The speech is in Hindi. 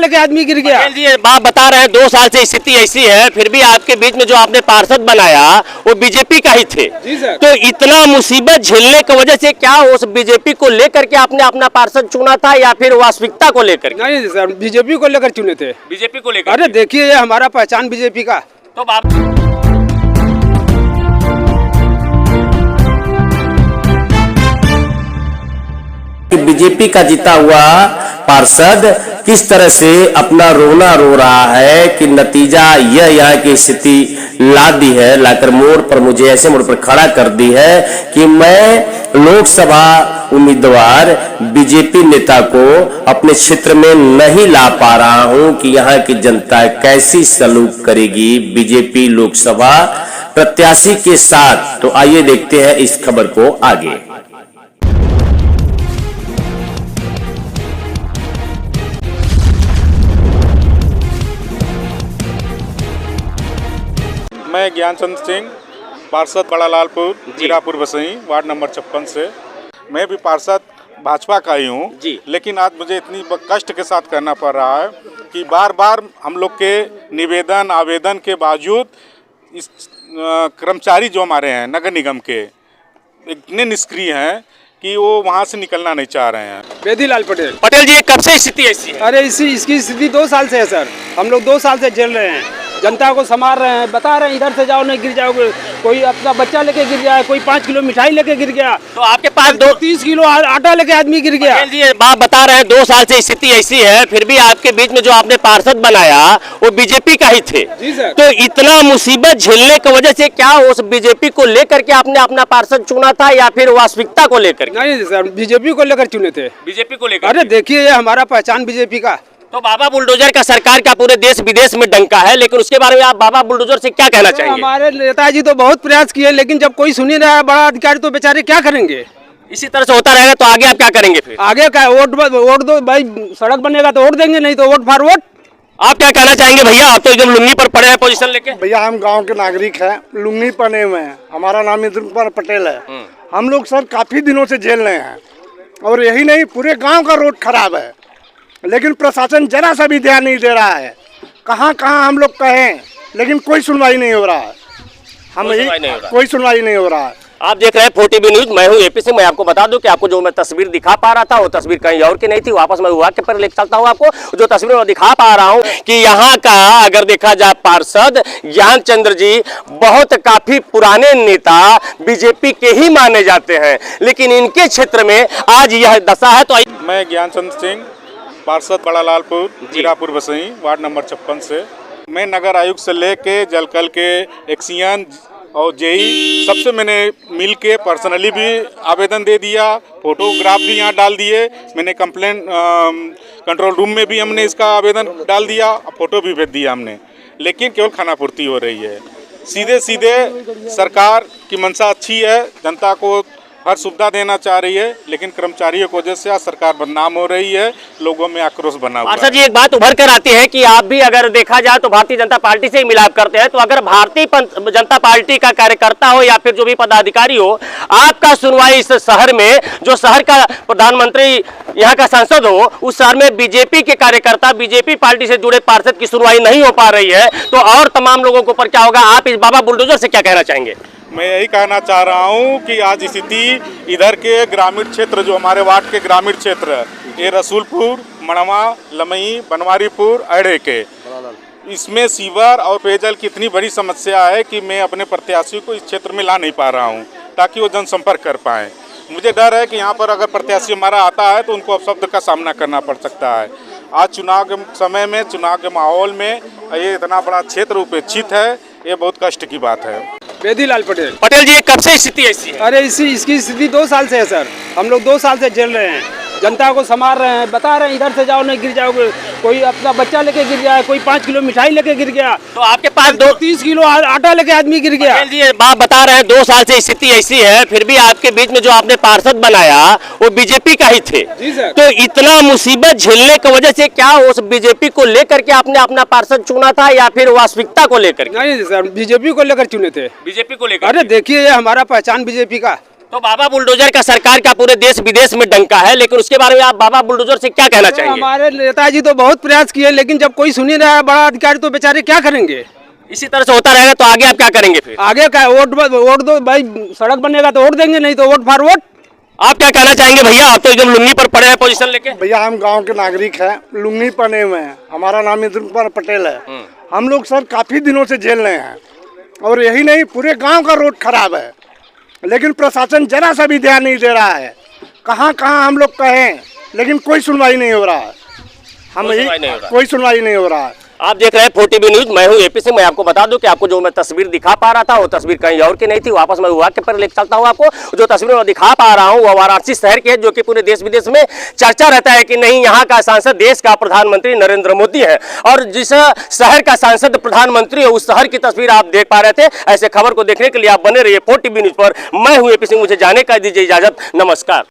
लेके आदमी गिर गया। जी आप बता रहे हैं 2 साल से स्थिति ऐसी है, फिर भी आपके बीच में जो आपने पार्षद बनाया वो बीजेपी का ही थे। जी सर। तो इतना मुसीबत झेलने की वजह से क्या उस बीजेपी को लेकर के आपने अपना पार्षद चुना था या फिर वास्तविकता को लेकर? नहीं सर, बीजेपी को लेकर चुने थे। बीजेपी को लेकर? अरे देखिए ये हमारा पहचान बीजेपी का। तो आप बीजेपी का जीता हुआ पार्षद किस तरह से अपना रोना रो रहा है कि नतीजा यह यहाँ की स्थिति ला दी है, लाकर मोड़ पर मुझे ऐसे मोड़ पर खड़ा कर दी है कि मैं लोकसभा उम्मीदवार बीजेपी नेता को अपने क्षेत्र में नहीं ला पा रहा हूं कि यहाँ की जनता कैसी सलूक करेगी बीजेपी लोकसभा प्रत्याशी के साथ। तो आइए देखते हैं इस खबर को आगे। मैं ज्ञानचंद सिंह, पार्षद बड़ा लालपुर, जीरापुर बसई, वार्ड नंबर 56 से। मैं भी पार्षद भाजपा का ही हूँ, लेकिन आज मुझे इतनी कष्ट के साथ करना पड़ रहा है कि बार बार हम लोग के निवेदन आवेदन के बावजूद इस कर्मचारी जो हमारे हैं नगर निगम के इतने निष्क्रिय हैं कि वो वहाँ से निकलना नहीं चाह रहे हैं। बेदीलाल पटेल। पटेल जी कब से स्थिति ऐसी है? अरे इसकी स्थिति 2 साल से है सर। हम लोग 2 साल से झेल रहे हैं, जनता को संभाल रहे हैं, बता रहे हैं इधर से जाओ नहीं गिर जाओगे। कोई अपना बच्चा लेके गिर गया, कोई 5 किलो मिठाई लेके गिर गया। तो आपके पास 30 किलो आटा लेके आदमी गिर गया। पटेल जी आप बता रहे हैं 2 साल से स्थिति ऐसी है, फिर भी आपके बीच में जो आपने पार्षद बनाया वो बीजेपी का ही थे। जी सर। तो इतना मुसीबत झेलने की वजह से क्या उस बीजेपी को लेकर के आपने अपना पार्षद चुना था या फिर वास्तविकता को लेकर? नहीं सर, बीजेपी को लेकर चुने थे। बीजेपी को लेकर? अरे देखिए ये हमारा पहचान बीजेपी का। तो बाबा बुलडोजर का सरकार का पूरे देश विदेश में डंका है, लेकिन उसके बारे में आप बाबा बुलडोजर से क्या कहना चाहेंगे? हमारे नेताजी तो बहुत प्रयास किए, लेकिन जब कोई सुन ही रहा है बड़ा अधिकारी तो बेचारे क्या करेंगे। इसी तरह से होता रहेगा तो आगे आप क्या करेंगे फिर? आगे क्या वोट दो भाई, सड़क बनेगा तो वोट देंगे, नहीं तो वोट फॉर वोट। आप क्या कहना चाहेंगे भैया? आप तो एकदम लुंगी पर पड़े हैं पोजीशन लेके। भैया हम गांव के नागरिक हैं, लुंगी पहने हुए हैं। हमारा नाम इंद्र कुमार पटेल है। हम लोग सर काफी दिनों से झेल रहे हैं, और यही नहीं पूरे गांव का रोड खराब है, लेकिन प्रशासन जरा सा भी ध्यान नहीं दे रहा है। कहाँ कहाँ हम लोग कहें, लेकिन कोई सुनवाई नहीं हो रहा है। कोई सुनवाई नहीं हो रहा है। आप देख रहे हैं 4TV न्यूज, मैं हूं एपी से। मैं आपको बता दूं कि आपको जो मैं तस्वीर दिखा पा रहा था वो तस्वीर कहीं और की नहीं थी। वापस मैं वाक्य पर लेकर चलता हूं आपको। जो तस्वीर मैं दिखा पा रहा हूं कि यहाँ का अगर देखा जाए पार्षद ज्ञानचंद्र जी बहुत काफी पुराने नेता बीजेपी के ही माने जाते हैं, लेकिन इनके क्षेत्र में आज यह दशा है। तो मैं ज्ञानचंद सिंह, पार्षद बड़ा लालपुर, जीरापुर बसई, वार्ड नंबर 56 से। मैं नगर आयुक्त से लेके जलकल के एक्सियन और जेई सबसे मैंने मिल के पर्सनली भी आवेदन दे दिया, फोटोग्राफ भी यहाँ डाल दिए। मैंने कंप्लेंट कंट्रोल रूम में भी हमने इसका आवेदन डाल दिया, फोटो भी भेज दिया हमने, लेकिन केवल खानापूर्ति हो रही है। सीधे सीधे सरकार की मंशा अच्छी है, जनता को हर सुविधा देना चाह रही है, लेकिन कर्मचारियों की वजह से आज सरकार बदनाम हो रही है, लोगों में आक्रोश बना हुआ है। पार्षद जी एक बात उभर कर आती है कि आप भी अगर देखा जाए तो भारतीय जनता पार्टी से ही मिलाप करते हैं, तो अगर भारतीय जनता पार्टी का कार्यकर्ता हो या फिर जो भी पदाधिकारी हो, आपका सुनवाई इस शहर में, जो शहर का प्रधानमंत्री यहाँ का सांसद हो, उस शहर में बीजेपी के कार्यकर्ता बीजेपी पार्टी से जुड़े पार्षद की सुनवाई नहीं हो पा रही है, तो और तमाम लोगों को पर क्या होगा? आप इस बाबा बुलडोजर से क्या कहना चाहेंगे? मैं यही कहना चाह रहा हूं कि आज स्थिति इधर के ग्रामीण क्षेत्र, जो हमारे वार्ड के ग्रामीण क्षेत्र है, ये रसूलपुर, मड़वा, लमई, बनवारीपुर, अड़े के, इसमें सीवर और पेयजल की इतनी बड़ी समस्या है कि मैं अपने प्रत्याशी को इस क्षेत्र में ला नहीं पा रहा हूं, ताकि वो जनसंपर्क कर पाएँ। मुझे डर है कि यहाँ पर अगर प्रत्याशी हमारा आता है तो उनको अपशब्द का सामना करना पड़ सकता है। आज चुनाव के समय में, चुनाव के माहौल में ये इतना बड़ा क्षेत्र उपेक्षित है, ये बहुत कष्ट की बात है। बेदीलाल पटेल। पटेल जी कब से स्थिति ऐसी है? अरे इसकी स्थिति 2 साल से है सर। हम लोग 2 साल से झेल रहे हैं, जनता को संभाल रहे हैं, बता रहे हैं इधर से जाओ नहीं गिर जाओगे। कोई अपना बच्चा लेके गिर गया, कोई 5 किलो मिठाई लेके गिर गया। तो आपके पास 30 किलो आटा लेके आदमी गिर गया। जी आप बता रहे हैं 2 साल से स्थिति ऐसी है, फिर भी आपके बीच में जो आपने पार्षद बनाया वो बीजेपी का ही थे। जी सर। तो इतना मुसीबत झेलने की वजह से क्या उस बीजेपी को लेकर के आपने अपना पार्षद चुना था या फिर वास्तविकता को लेकर? नहीं सर, बीजेपी को लेकर चुने थे। बीजेपी को लेकर? अरे देखिए ये हमारा पहचान बीजेपी का। तो बाबा बुलडोजर का सरकार का पूरे देश विदेश में डंका है, लेकिन उसके बारे में आप बाबा बुलडोजर से क्या कहना चाहेंगे? हमारे नेताजी तो बहुत प्रयास किए, लेकिन जब कोई सुन ही रहा है बड़ा अधिकारी तो बेचारे क्या करेंगे। इसी तरह से होता रहेगा तो आगे आप क्या करेंगे फिर? आगे का वोट दो भाई, सड़क बनेगा तो वोट देंगे, नहीं तो वोट फॉर वोट। आप क्या कहना चाहेंगे भैया? आप तो एकदम लुंगी पर पड़े हैं पोजीशन लेके। भैया हम गांव के नागरिक हैं, लुंगी पहने हुए हैं। हमारा नाम इंद्र कुमार पटेल है। हम लोग सर काफ़ी दिनों से जेल में हैं, और यही नहीं पूरे गांव का रोड खराब है, लेकिन प्रशासन जरा सा भी ध्यान नहीं दे रहा है। कहाँ कहाँ हम लोग कहें, लेकिन कोई सुनवाई नहीं हो रहा है। कोई सुनवाई नहीं हो रहा है। आप देख रहे हैं 4TB न्यूज, मैं हूं एपी सिंह। मैं आपको बता दूं कि आपको जो मैं तस्वीर दिखा पा रहा था वो तस्वीर कहीं और की नहीं थी। वापस मैं वाक्य पर ले चलता हूं आपको। जो तस्वीर मैं दिखा पा रहा हूं वो वाराणसी शहर की है, जो कि पूरे देश विदेश में चर्चा रहता है कि नहीं यहाँ का सांसद देश का प्रधानमंत्री नरेंद्र मोदी है, और जिस शहर का सांसद प्रधानमंत्री है उस शहर की तस्वीर आप देख पा रहे थे। ऐसे खबर को देखने के लिए आप बने रहिए 4TB न्यूज पर। मैं हूं एपी सिंह, मुझे जाने का दीजिए इजाजत। नमस्कार।